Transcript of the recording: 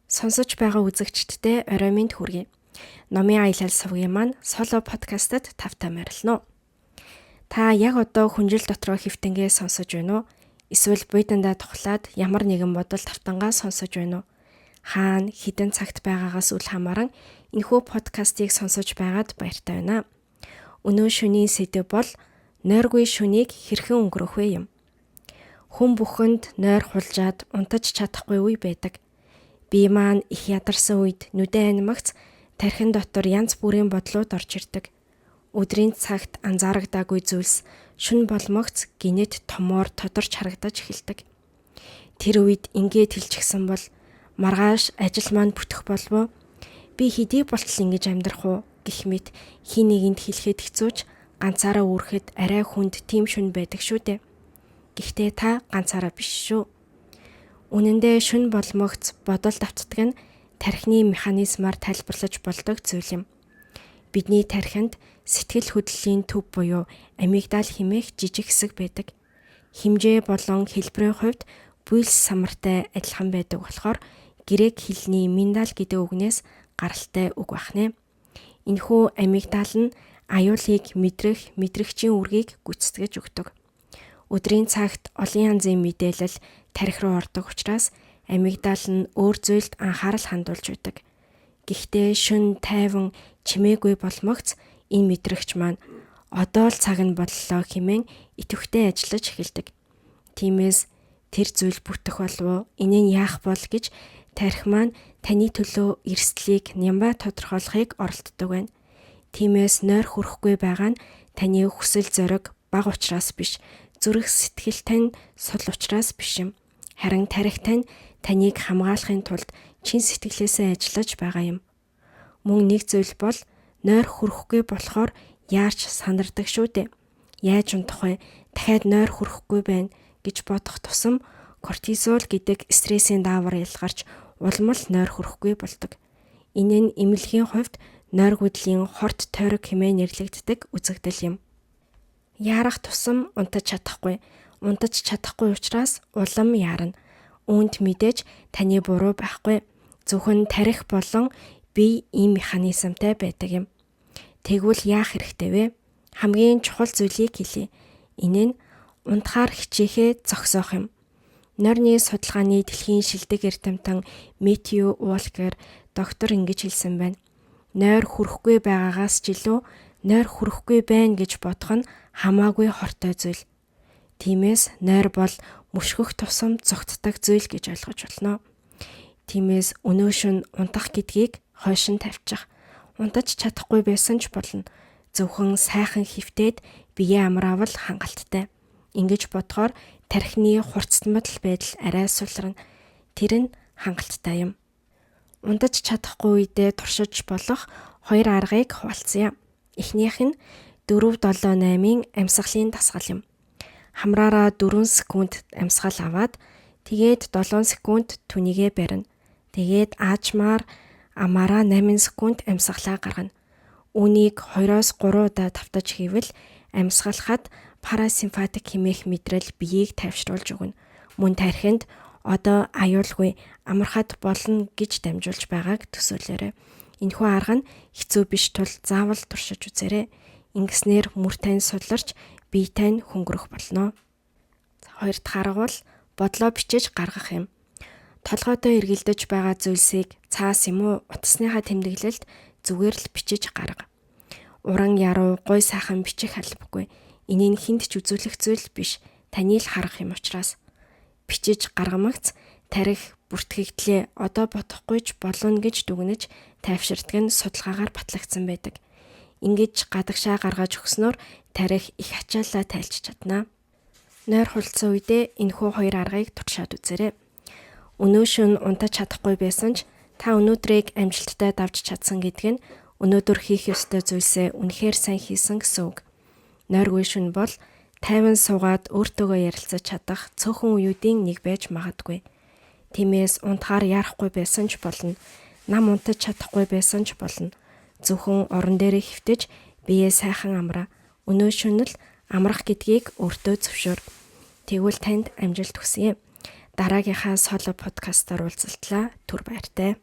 Сонсож байгаа үзэгчдтэй орой минь хүргэе. Номын аялал сувгийн маань соло подкастад тавтай морилно. Та яг одоо хүнжил дотроо хэвтэнгээ сонсож байна уу? Эсвэл буйдандаа тухлаад ямар нэгэн бодол тавтангаа сонсож байна уу? Хаана хідэн цагт байгаагаас үл хамааран энэхүү подкастыг сонсож байгаад баяртай байна. Өнөө шөнийн сэдэв бол нойргүй шөнийг хэрхэн өнгөрөх вэ юм. Хүн бүхэнд нойр хулжаад унтаж чадахгүй үе байдаг. Би маань их ядарсан үед нүдэн анимагц тархин дотор янз бүрийн бодлууд орж ирдэг. Өдрийн цагт анзаарагдаагүй зүйлс шөнө болмогц гинэт томоор тодорч харагдаж эхэлдэг. Тэр үед ингээд хэлчихсэн бол маргааш ажил маань бүтэх болов. Би хэдий болтол ингэж амьдрах уу гэх мэт хин нэгэнд хэлэхэд хэцүүч ганцаараа үүрэхэд арай хүнд тийм шөнө байдаг шүү дээ. Гэхдээ та ганцаараа биш шүү. Үнэн дээр шөнө болмогц бодол давтдаг нь тархины механизмаар тайлбарлаж болдог зүйл юм. Бидний тархинд сэтгэл хөдлөлийн төв буюу амигдал хэмээх жижиг хэсэг байдаг. Хэмжээ болон хэлбэрийн хувьд бүлс самартай адилхан байдаг болохоор грек хэлний миндал гэдэг үгнээс гаралтай үг бахнэ. Энэхүү амигдал нь аюулыг мэдрэх мэдрэгчийн үргийг гүйцэтгэж өгдөг. Өдрийн цагт олон янзын мэдээлэл тархи руу ордог учраас амигдал нь өөр зүйлд анхаарал хандуулж байдаг. Гэхдээ шөнө тайван чимээгүй болмогц энэ мэдрэгч маань одоо л цаг нь боллоо хэмээн идэвхтэй ажиллаж эхэлдэг. Тиймээс тэр зүйл бүтэх болов энэ нь яах бол гэж тархи маань таны төлөө эрсдлийг нямбай тодорхойлохыг оролддог байна. Тиймээс нойр хүрэхгүй байгаа нь таны хүсэл зориг бага учраас биш, зүрх сэтгэл тань сул учраас биш юм. Харин тархи тань таныг хамгаалахын тулд чин сэтгэлээсээ ажиллаж байгаа юм. Мөн нэг зүйл бол нойр хүрэхгүй болохоор яарч сандардаг шүү дээ. Яаж унтах вэ? Дахиад нойр хүрэхгүй байна гэж бодох тусам кортизол гэдэг стрессийн даавар ялгарч улам л нойр хүрэхгүй болдог. Энэ нь эмнэлгийн хувьд нойр гүйдлийн хорт тойрог хэмээн нэрлэгддэг үзэгдэл юм. Яарах тусам унтаж чадахгүй. Унтаж чадахгүй учраас улам яарна. Үүнд мэдээж таны буруу байхгүй. Зөвхөн тарих болон бие ийм механизмтай байдаг юм. Тэгвэл яах хэрэгтэй вэ? Хамгийн чухал зүйлийг хэлье. Энэ нь унтахаар хичээхээ зогсоох юм. Нойрны судалгааны дэлхийн шилдэг эрдэмтэн Мэттью Уолкер доктор ингэж хэлсэн байна. Нойр хүрэхгүй байгаагаас ч илүү нойр хүрэхгүй байна гэж бодох нь хамаагүй хортой зүйл. Тиймээс нойр бол мөшгөх тусам зогтдог зүйл гэж ойлгож болно. Тиймээс өнөө шөнө унтах гэдгийг хойшин тавьчих. Унтаж чадахгүй байсан ч болно. Зөвхөн сайхан хөвтөөд биеэ амраавал хангалттай. Ингэж бодохоор тархины хурцтмал байдал арай сулрна. Тэр нь хангалттай юм. Унтаж чадахгүй үедээ туршиж болох хоёр аргыг хуваалцъя. Эхнийх нь 4-7-8-ын амьсгалын дасгал юм. Хамраараа 4 секунд амьсгал аваад тэгээд 7 секунд түүнийгээ барина. Тэгээд аажмаар амаараа 8 секунд амьсгалаа гаргана. Үүнийг 2-3 удаа давтаж хийвэл амьсгалахад парасимпатик хэмээх мэдрэл биеийг тайвшруулж өгнө. Мөн тархинд одоо аюулгүй амархад болно гэж дамжуулж байгааг төсөөлөөрэй. Энэхүү арга нь хэцүү биш тул заавал туршиж үзээрэй. Ингэснээр мөр тань суларч бие тань хөнгөрөх болно. Хоёр дахь арга бол бодлоо бичиж гаргах юм. Толгойдоо эргэлдэж байгаа зүйлсийг цаас юм уу утасныхаа тэмдэглэлд зүгээр л бичиж гарга. Уран яруу гой сайхан бичих албагүй. Энийг хүнд ч үзүүлэх зүйл биш. Таны л харах юм учраас бичиж гаргамагц тарих бүртгэгдлээ одоо бодохгүй ч болно гэж дүгнэж тайвширдаг нь судалгаагаар батлагдсан байдаг. Ингэж гадагшаа гаргаж өгснөөр тарих их ачаалаа тайлж чадна. Нойр хулцсан үедээ энэхүү хоёр аргыг туршаад үзээрэй. Өнөө шөнө унтаж чадахгүй байсан ч та өнөөдрийг амжилттай давж чадсан гэдэг нь өнөөдөр хийх ёстой зүйлсээ үнэхээр сайн хийсэн гэсэн үг. Нойргүй шөнө бол тайван суугаад өөртөөгөө ярилцаж чадах цөөхөн үеүүдийн нэг байж магадгүй. Тиймээс унтахаар яарахгүй байсан ч болно. Нам унтаж чадахгүй байсан ч болно. Зөвхөн орон дээрээ хөвтөж биеэ сайхан амраа. Өнөө шөнө л амрах гэдгийг өөртөө зөвшөөр. Тэгвэл танд амжилт хүсье. Дараагийнхаа соло подкастаар уулзалтлаа. Түр баяртай.